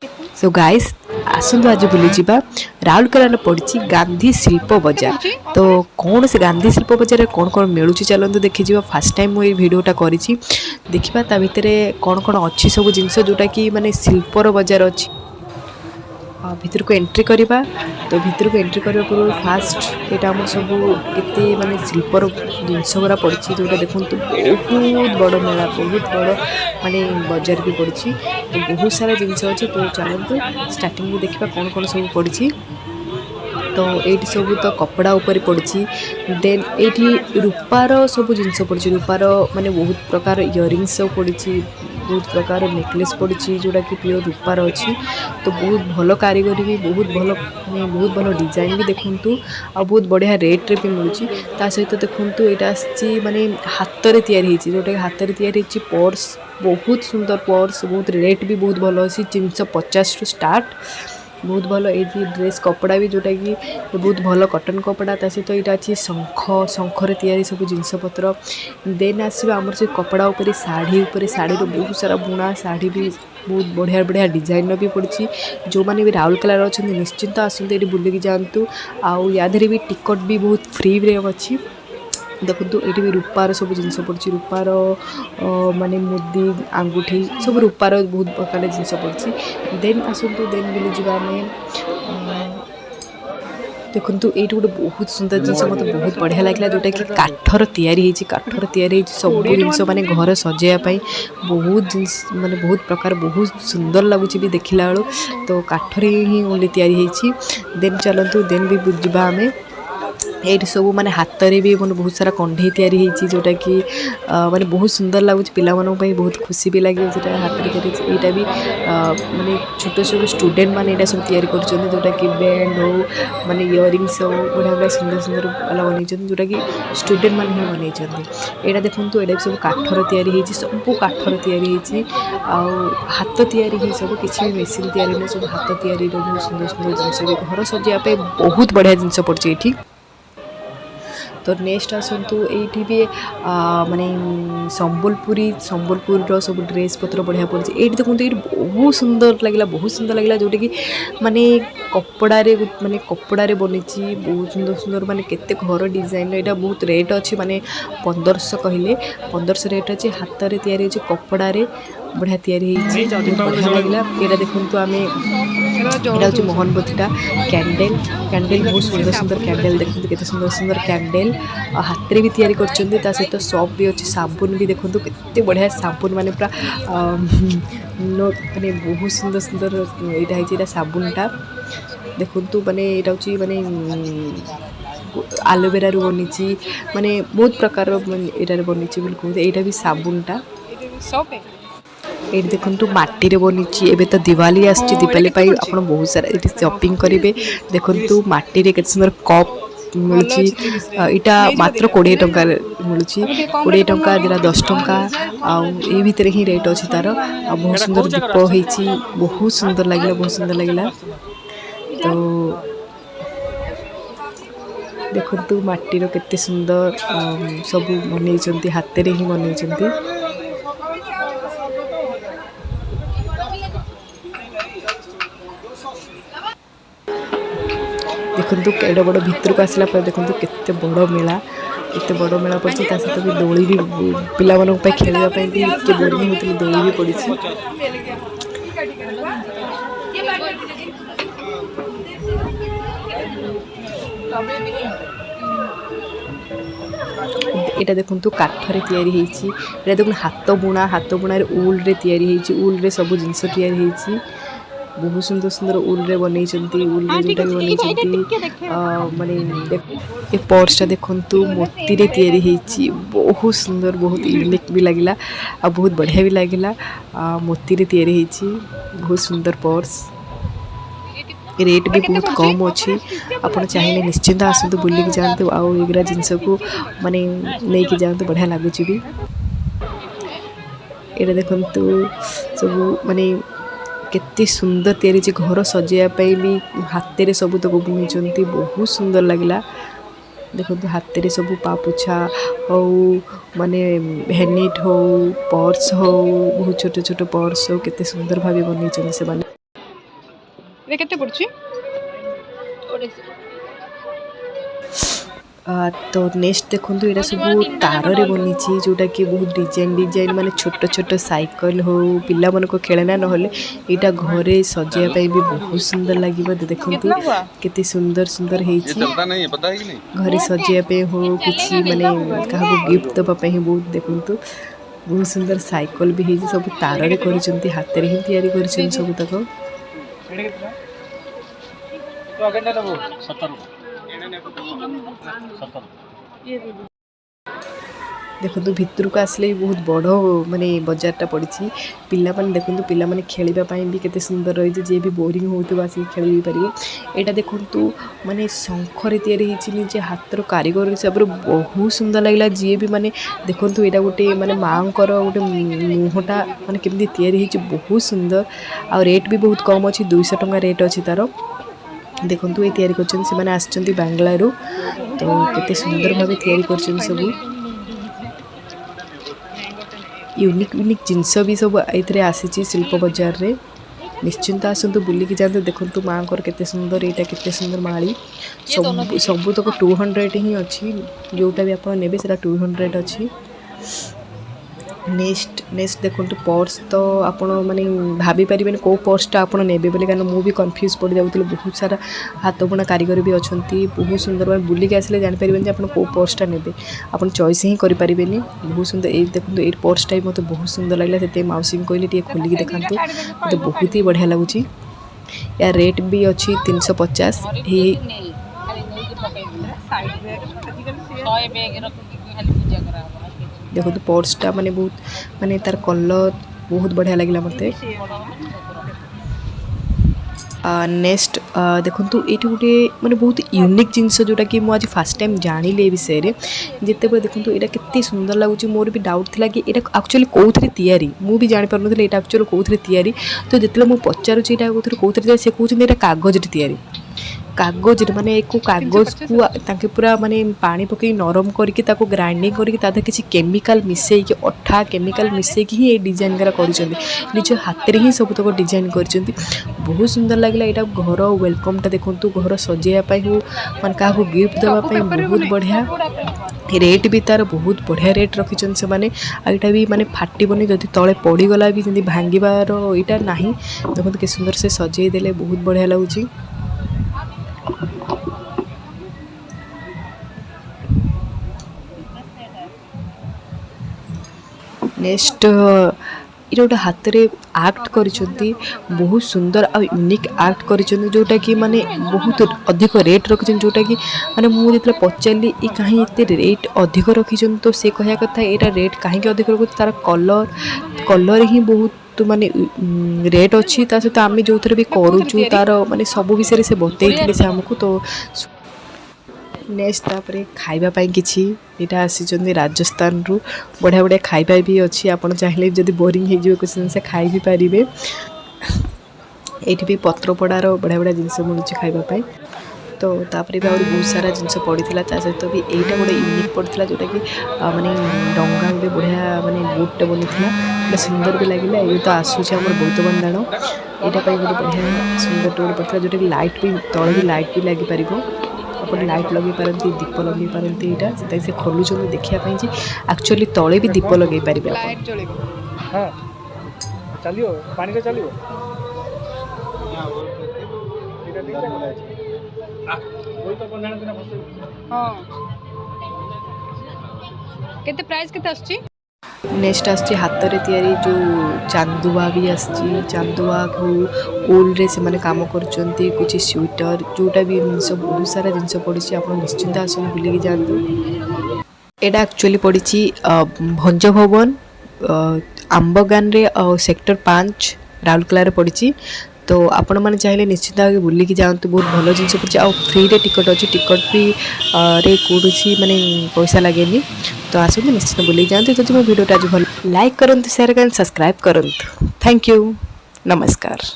So guys आसतु आज बुली जावा राउरकेला पड़ी गांधी शिल्प बजार। तो कौन से गांधी शिल्प बजार कौन कौन मिलूँ चलते देखी फास्ट टाइम मुझे भिडटा करी देखा ता भितर कौन कौन अच्छी सब जिनस जोटा कि माने शिल्पर बजार अच्छी भितर को एंट्री करवा। तो भितर को एंट्री करने पूर्व फास्ट यहाँ आम सब केते माने शिल्पर जिनस गुरा पड़ी जोटा देखो बहुत बड़ मेला बहुत बड़ माने बजार भी पड़ी। तो बहुत सारा जिनस अच्छे। तो चलते स्टार्टिंग में देखा कौन कौन सब पड़ी। तो ये सब तो कपड़ा उपर पड़ी। देन ये रूपार सब जिनस पड़ी रूपार माने बहुत प्रकार इयरिंग्स सब पड़ी बहुत प्रकार नेकलेस पड़ी जोटा कि प्योर रूपार अच्छी। तो बहुत भल कारीगरी भी बहुत भल बहुत भल डिजाइन भी देखु आ बहुत बढ़िया रेट रे भी मिलूँ। ता सहित देखु यहाँ आसी माने हाथ में तैयारी जोटा कि हाथ में तैयारी पर्स बहुत सुंदर पर्स बहुत रेट भी बहुत भल अच्छी 350 टू स्टार्ट बहुत भल। ये ड्रेस कपड़ा भी जोटा कि बहुत भल कटन कपड़ा ता सहित यहाँ अच्छी शंखर तैयारी सब जिनस पत्र। देन आसो आमर से कपड़ा उपर शाढ़ी बहुत सारा बुणा शाढ़ी भी बहुत बढ़िया बढ़िया डिजाइन भी पड़ी। जो मैंने भी राउरकेला अच्छा निश्चिंत आसते ये बुलिकी जातु। आउ यादे भी टिकट भी बहुत फ्री रे अच्छी। देखो ये भी रूपार सब जिनस पड़ी रूपार माने मुदी आंगूठी सब रूपार बहुत प्रकार जिनस पड़ी। देन आसतु देन बुली जावा आम देखु ये गोटे बहुत सुंदर जिनस मतलब बहुत बढ़िया लगे जोटा कि काठर तैयारी सब जिनस माने घर सजाइवाई बहुत जिनस माने बहुत प्रकार बहुत सुंदर लगुच भी देखला बेलू। तो काठर ही ओनली तैयारी। देन चलतु देन भी जावा आम ये सब माने हाथ में भी मैंने बहुत सारा कंढे तैयारी जोटा कि माने बहुत सुंदर लगुच पिलामानन बहुत खुशी भी लगे जो हाथ में यहाँ भी माने छोट छोट स्टूडेंट माने यहाँ सब तैयारी कर जोटा कि बैंड हो माने इयरिंग्स हो बढ़िया बढ़िया सुंदर सुंदर वाला बन जोटा कि स्टूडेंट मैंने ही बन। यहाँ देखो यहाँ सब काठर तैयारी सब काठर तैयारी हाथ तैयारी सब किसी भी मेसीन तैयारी नहीं सब हाथ तैयारी बहुत सुंदर सुंदर जिनस भी घर सजाइवाई बहुत बढ़िया जिनस पड़ी ये। तो नेक्स्ट आसतु ये भी माने संबलपुर सब ड्रेस पत्र बढ़िया पड़ी। ये देखो ये बहुत सुंदर लगे जोटा कि माने कपड़े बनी बहुत सुंदर सुंदर माने केते घर डिजाइन यहाँ बहुत रेट अच्छी माने 1500 कहले 1500 रेट अच्छे। हाथ में तैयारी कपड़े बढ़िया तैयारी बढ़िया लगे। ये देखो आम यहाँ हूँ मोहनबतीटा कैंडेल बहुत सुंदर सुंदर कैंडेल देखते केते सुंदर सुंदर कैंडेल हाथ में भी तैयारी कर सहित सॉप भी अच्छे साबुन भी देखो केते बढ़िया साबुन माने पूरा माने बहुत सुंदर सुंदर यहाँ साबुनटा देखो माने यहाँ हूँ माने आलोवेरा रू बनी माने बहुत प्रकार यहाँ बनी कहते यहाँ भी साबुनटा ये देखो माटी रे बनी। एबे तो दिवाली आसची दिवाली पाई आपण बहुत सारा ये शॉपिंग करेंगे। देखो माटी रे केते सुंदर कप मिलूँ यहाँ मात्र 20 टंका मिलूँ 20 टंका जरा 10 टंका ये भितर ही रेट अच्छी तार बहुत सुंदर दीप होती बहुत सुंदर लगे। तो देखो माटीर केते सुंदर सब बन हाथ में ही बन। देखो केड़े बड़ भितर को आसला देखो केते बड़ मेला पड़ी सहित भी दोली भी पिला खेलवाई भी बोरिंग होती दोली भी पड़ी। यहाँ देखो काठरे तैयारी देखो हाथ बुणा उल रे तैयारी उल रे सब जिनस तैयारी बहुत सुंदर सुंदर उल रे बन उल रे जोटा बन माने ये पर्सटा देखु मोती रे तैयारी बहुत सुंदर बहुत यूनिक भी लगला आ बहुत बढ़िया भी लगला मोती रे तैयारी बहुत सुंदर पर्स। रेट भी बहुत कम अच्छी आपड़ चाहिए निश्चिंत आसतु बुलिकी जातु आगरा जिनस को माने नहीं कि जातु बढ़िया लगुच भी। ये देखु सब माने केते सुंदर तैयारी घर सजाइवाई भी हाथ में सब तक बुनी बहुत सुंदर लगला। देखो हाथ में सब पापुछा हो माने हेनिट हो पर्स हो बहुत छोट छोट पर्स हो केते सुंदर भाव बन से। ये केते पड़छि तो नेक्स्ट देखो यहाँ सब तार बनी जोटा कि बहुत डिजाइन डिजाइन माने छोट छोट साइकिल हो पिला मन को खेलना ना यहाँ घरे सजाइवाई भी बहुत सुंदर लगे देखो केते सुंदर सुंदर घरे सजाइवाई हो कि माने क्या गिफ्ट देवाई बहुत देखु बहुत सुंदर साइकिल भी है सब तार कर हाथ में ही या सब तक देखो भितर को आसले बहुत बड़ माने बजारटा पड़ी पिला माने देखो पिला माने खेलवाई भी केते सुंदर रही जे भी बोरिंग होतो आसिक खेल भी पारिबो एटा देखो माने शंखरे तैयारी होची निजे हाथर कारीगर हिसाब रे बहुत सुंदर लागला जे भी माने देखो एटा गोटे माने मांकर गोटे मुहटा माने केमती तैयारी होची बहुत सुंदर आ रेट भी बहुत कम अछि 200 टका रेट अछि तारो देखो ये तैयारी करछन से माने आछचंती बेंगलुरु तो केते सुंदर भाबे तैयारी करछन सब यूनिक यूनिक जिनस भी सब एथरे आसी शिल्प बजार रे निश्चिंत आसतु बुलिकी जाते देखो माँ केते सुंदर यहाँ केते सुंदर माली सब तक 200 ही अच्छी जोटा भी आप ने 200 अच्छी नेक्स्ट देखो पर्स तो आप माने भाभी पारे कौ पर्सटा आप ने कहीं मुझे कन्फ्यूज पड़ जाऊँ बहुत सारा हाथ बुणा कारीगर भी अच्छा बहुत सुंदर भाव बुलिक आसिले जापर आप कौ पर्सटा ने आप चॉइस ही करें बहुत सुंदर ये देखो ये पर्सटा भी मतलब बहुत सुंदर लगे से मौसी कहली टे खोलिकी देखा मतलब बहुत ही बढ़िया लगुच या रेट भी अच्छी 350 देखो तो पर्सटा माने बहुत माने तार कलर बहुत बढ़िया लगे मते नेक्स्ट देखो ये गोटे माने बहुत यूनिक जिनस जोटा कि मुझे आज फर्स्ट टाइम जानी ए विषय में जिते देखो यहाँ केते सुंदर लगुच मोर भी डाउट थिला कि यहाँ एक्चुअली कौन तैयारी मु भी जानी पारन यहाँ एक्चुअली कौन तैयारी तो जिते मुझे पचारूँ कौन से कहते कागज तैयारी कागज माने एक कागज को पूरा माने पानी पकई नरम करके ताको ग्राइंडिंग करके तादे किसी केमिकल मिसई के अठा केमिकल मिसई कि ही डिजाइन करा कर निज हाथ में ही सब तक डिजाइन कर बहुत सुंदर लगे यहाँ घर वेलकमटा देखो घर सजाइवाई हो मान क्या गिफ्ट देवाई बहुत बढ़िया रेट भी तार बहुत बढ़िया रेट रखिंट से माने यहाँ भी माने फाटबनी जदि तले पड़गला भी जमी भांगार यहाँ ना देखो कि सुंदर से सजाई देले बहुत बढ़िया लगुच नेक्स्ट ये गोटे हाथ में आक्ट कर बहुत सुंदर आ यूनिक आक्ट कर जोटा कि माने बहुत अधिक रेट रखिंट जोटा कि माने मुझे पचारि ये कहीं रेट अधिक रखिंट तो से कहया कथा यहाँ रेट कहीं अधिक रखुच तार कलर ही बहुत तो माने रेट अच्छी सहित आम जो भी करुचु तार माने सब विषय से बतई से आमको तो नेक्स्ट तापरे खाइबापी किसी यहाँ आसी राजस्थान रु बढ़िया बढ़िया खाइबा भी अच्छी आप चाहिए जब बोरिंग हो क्वेश्चन से खाई भी पारे ये भी पत्रपड़ार बढ़िया बढ़िया जिनस मिलूँ खाइबापी तो तापरे भी बहुत सारा जिनस पड़ा सहित भी यहाँ गोटे यूनिक पड़ा जोटा कि माने डंगा गोटे बढ़िया माने बोटटे बनी गोटे सुंदर भी लगे ये तो आसूस आम बहुत बंधाण यहाँ गोटे बढ़िया सुंदर गोटे पड़ा जोटा कि लाइट भी तले भी लाइट भी लगी पार आप लाइट लगे पारती दीप लगे पारती यहाँ से खोलुच देखापी एक्चुअली तले भी दीप लगे पारे केते प्राइस केते आछी नेक्स्ट आसची हाथ रे तैयारी जो चांदुआ भी आसची चांदुआ को ओल रे से माने काम करचंती कुछ स्वेटर जोटा भी जिनस बहुत सारा जिनस पड़ी आप निश्चिंत आसन बुलिकी जातु एटा एक्चुअली पड़ी भंज भवन आंबगान रे सेक्टर 5 राउरकेला रे पड़ी तो आपण मैंने चाहिए निश्चित आगे बुलिकी जातु बहुत भल जिन पड़ी आ फ्री रे टिकट अच्छी टिकट भी रे कौन माने पैसा लगे तो आसते निश्चित बुलिकी जातु तो मो वीडियो आज भल लाइक करंतु शेयर करंतु सब्सक्राइब करंतु थैंक यू नमस्कार।